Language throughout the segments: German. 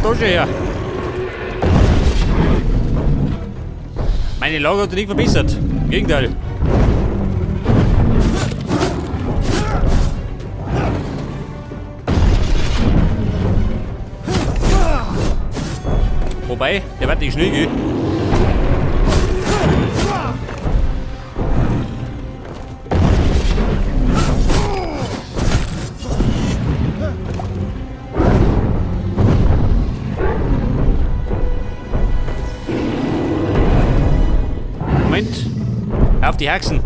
da schon her. Meine Lage hat sich nicht verbessert. Im Gegenteil. Wobei, der wird nicht schnell gehen. Moment. Auf die Haxen.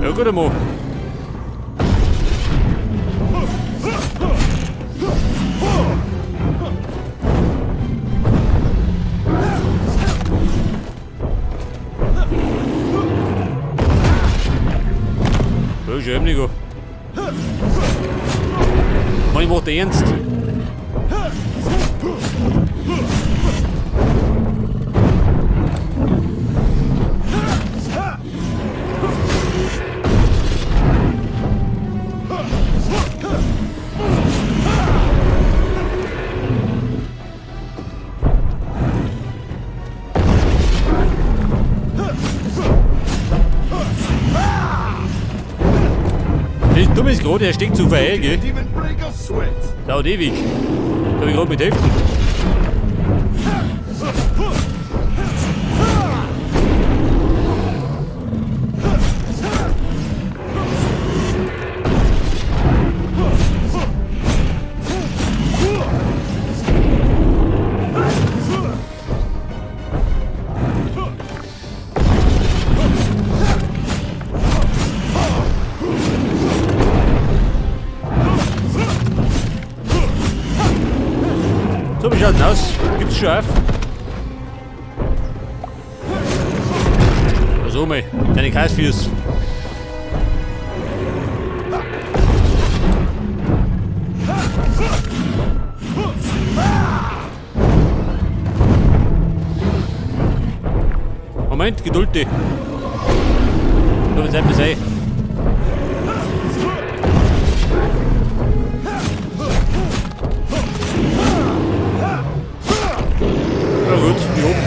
Ja, gut einmal. Ja, ist ja eben nicht gut. Mann, ich mach den ernst. Das Dumme ist gerade, er steckt zu verhell, gell? Dauert ewig. Da hab ich gerade mit Heften. So, wie schaut denn aus? Gibt's Schaf? Also mal, deine Kreisfüß. Moment, Geduld dich. So, jetzt etwas ein. Na gut, hier oben.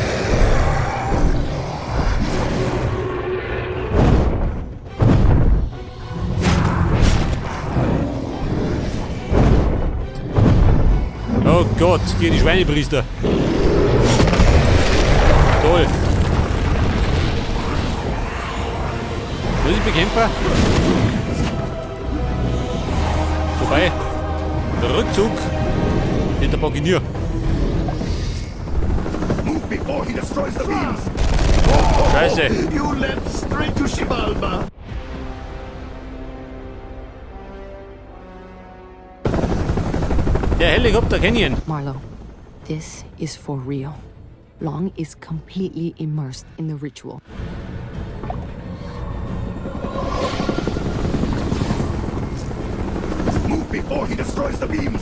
Oh Gott, geh die Schweinepriester. Toll. Muss ich bekämpfen? Vorbei. Rückzug. Hinter Baginier. Before he destroys the beams! Scheiße. You led straight to Xibalba! Der Helikopter kenn ich ihn. Marlo, this is for real. Long is completely immersed in the ritual. Move before he destroys the beams!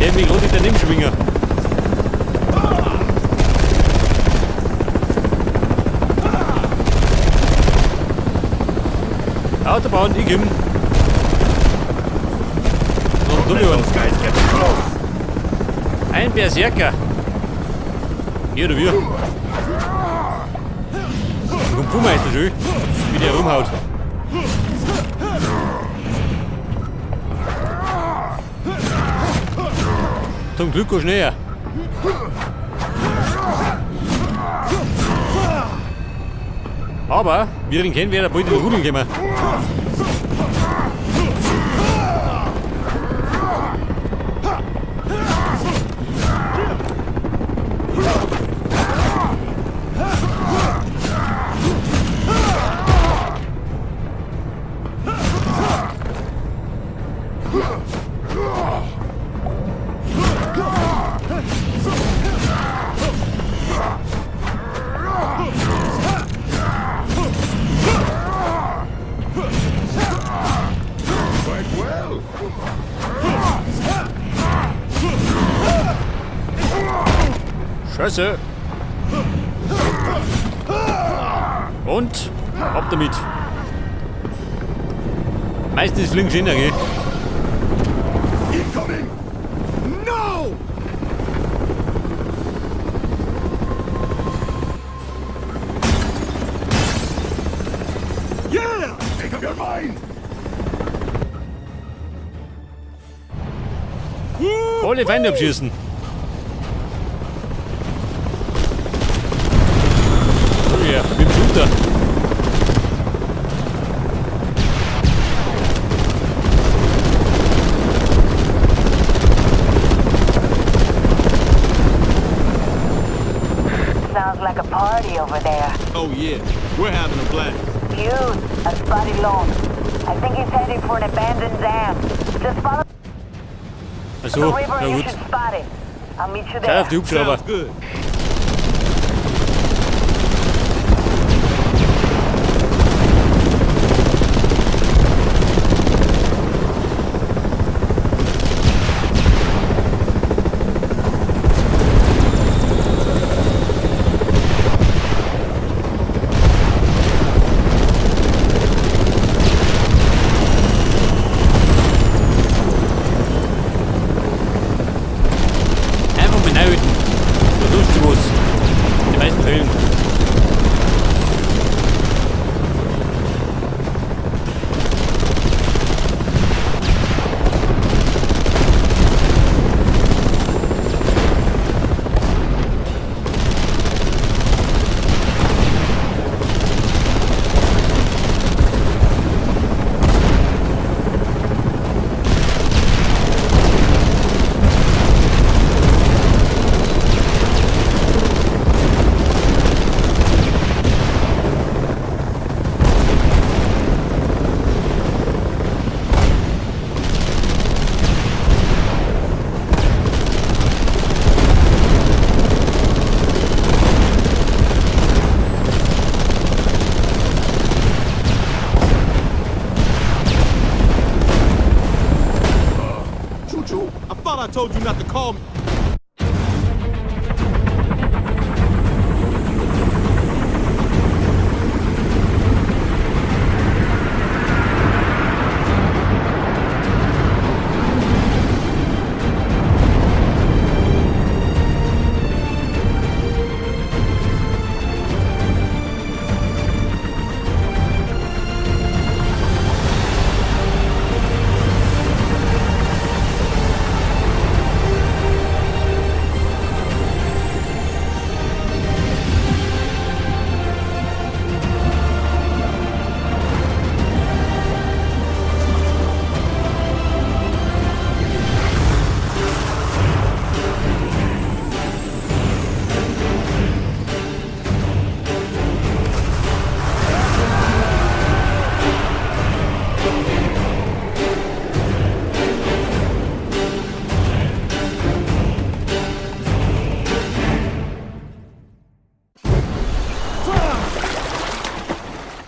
Der hat mich gerade daneben schwingen. Autobahn, ich komm. Noch dumme Those guys get close! Ein Berserker. Hier oder wir? Komm, Fuhrmeister schön, wie der rumhaut. Zum Glück go schneller. Aber, wir ihn kennen, wer da bald in den Rudel kommen. Scheiße. Und ab damit. Meistens links hinter, gell? Incoming! No! Yeah! Make up your mind! Alle Feinde abschießen. Oh ja, mit dem Shooter. Sounds like a party over there. Oh yeah, we're having a blast. Hughes, a spotty lone. I think he's heading for an abandoned dam. Just follow the Also, river na and you gut. should spot it. I'll meet you Schau there. auf die Hubschrauber. Sounds good. Einfach mal halten. Da tust du was. In den meisten Fällen. Choo-choo! I thought I told you not to call me.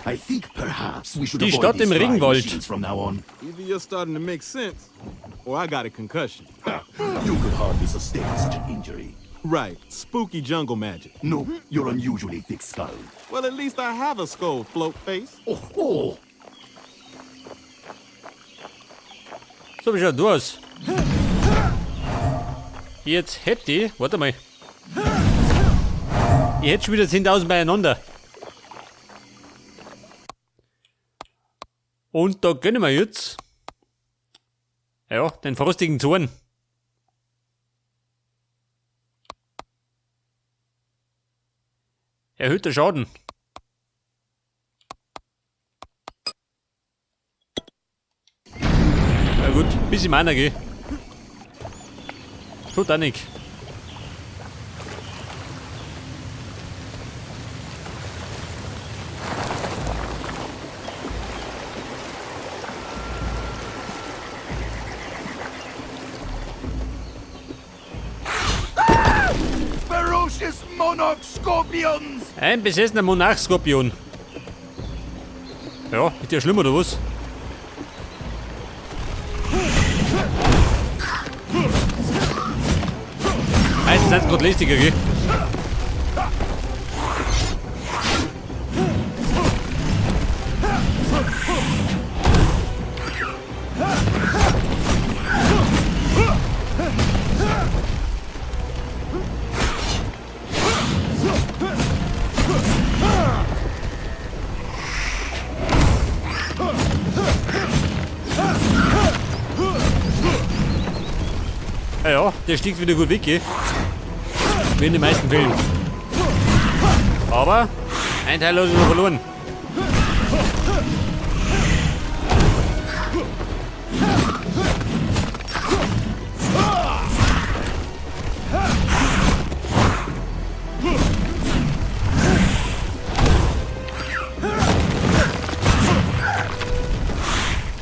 I think perhaps we should Die avoid Stadt im these flying Regenwald. machines from now on. Either you're starting to make sense, or I got a concussion. Ha, you could hardly sustain such an injury. Right, spooky jungle magic. No, your unusually thick skull. Well, at least I have a skull, float face. Oh, oh! So, wie schaut du aus? Jetzt hätte ich... Warte mal. Ich hätte schon wieder 10.000 beieinander. Und da gönnen wir jetzt... Ja, den frostigen Zorn. Erhöhter Schaden. Na gut, bisschen meiner geh. Tut auch nicht. Ferocious monarch scorpions! Ein besessener Monarchskorpion. Ja, ist ja schlimm oder was? Meistens sind es gerade lästiger, gell? Ja, der stieg wieder gut weg, gell? Wie in den meisten Fällen. Aber ein Teil hat er noch verloren.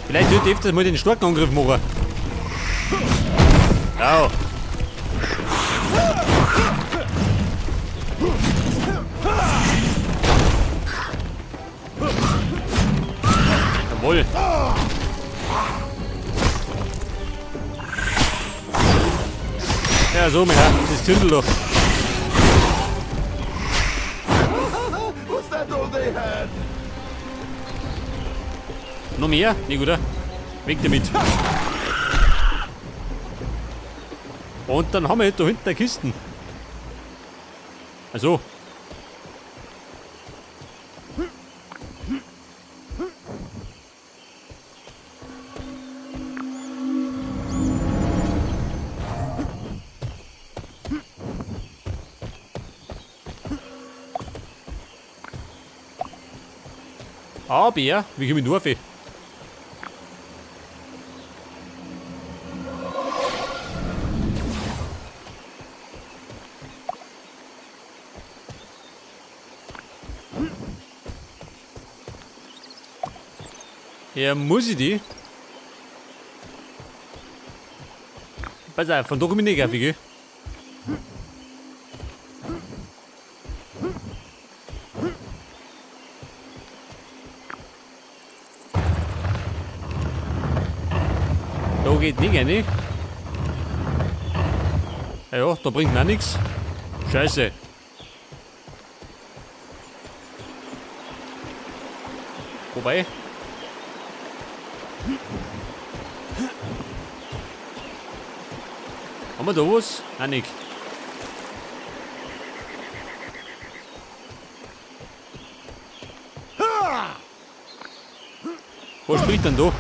Vielleicht sollte ich öfters mal den starken Angriff machen. Au. Jawohl. Ja, so, mein Herr, das Zündel doch. Was that all they had? Noch mehr? Nicht, oder? Weg damit. Und dann haben wir da hinten eine Kiste. Also. Aber, wie komme ich nur auf? Ja, muss ich die? Pass auf, von da komme ich nicht auf, gell? Da geht nicht rein. Ja, da bringt man auch nichts. Scheiße. Wobei. Haben wir da was? Nein, nicht. Was spricht denn da?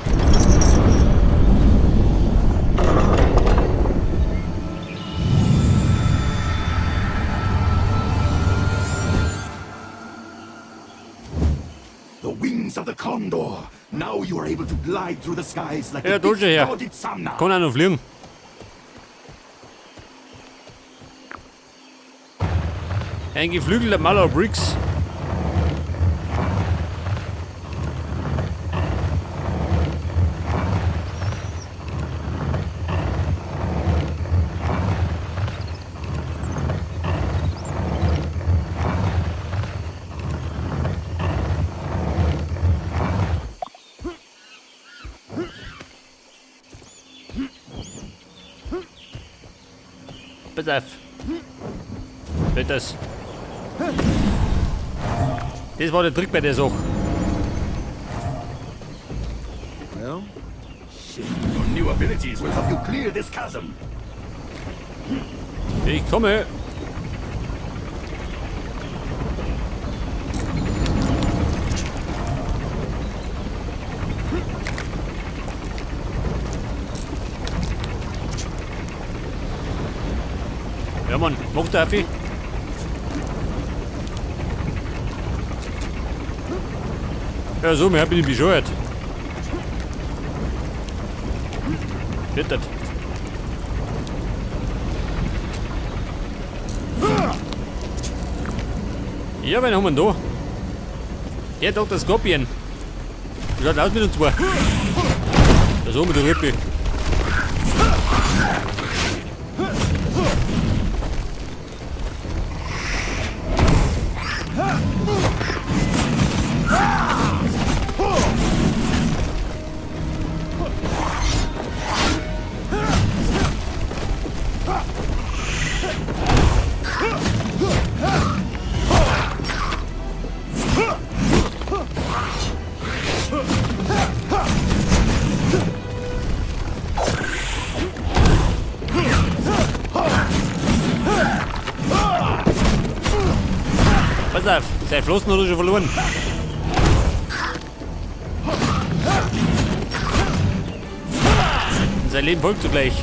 The wings of the Condor. Now you are able to glide through the skies like Ja, the da her. god Itzamna. Kann auch noch fliegen. Ein geflügelter Maler Briggs. Pass auf. Nicht das. Das war der Trick bei der Sache. Well, Your new abilities will help you clear this chasm. Ich komme. Ja, Mann, mach da viel. Ja, so, mehr bin ich bescheuert. Bitte. Ja, wen haben wir denn da? Der Dr. Scorpion. Schaut aus mit uns zwei. Da so mit der Rippe. Pass auf, sei flossen oder schon verloren. Sein Leben folgt zugleich.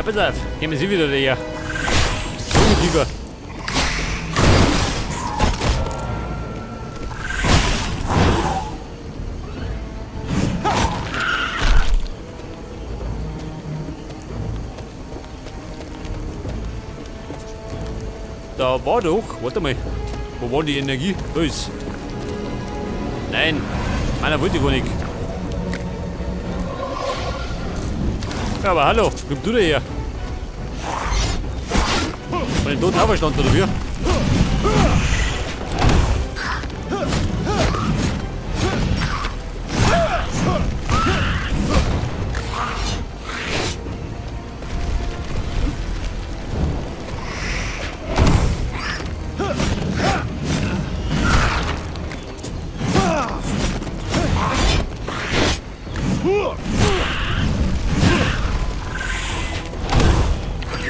pass auf. Gehen wir sie wieder daher. Ungeziefer. Da war doch. Warte mal. Wo war die Energie? Da ist. Nein. Meiner wollte ich gar nicht. Ja, aber hallo. Komm du daher. Von den Toten auferstanden oder wie?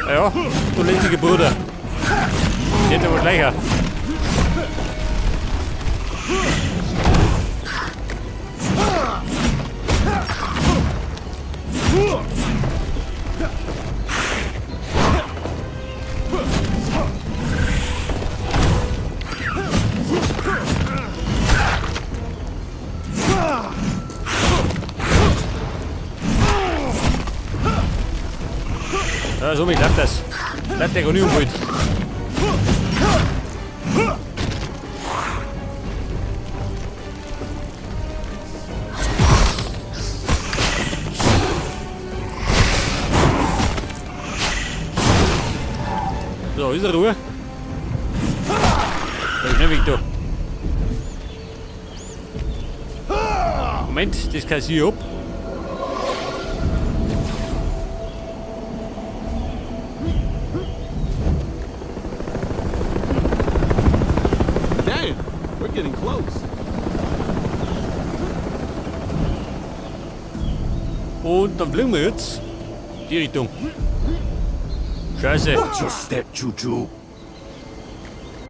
Ja, du lästige Bruder. Geht aber gleicher. Ja, so wie klappt das. Bleibt der gar nicht umgeholt. So, ist er Ruhe? Da ist nämlich da. Moment, das kassiere ich ab. Damn, we're getting close. Und dann fliegen wir jetzt. Die Richtung. Scheiße. Watch your step, Choo-Choo.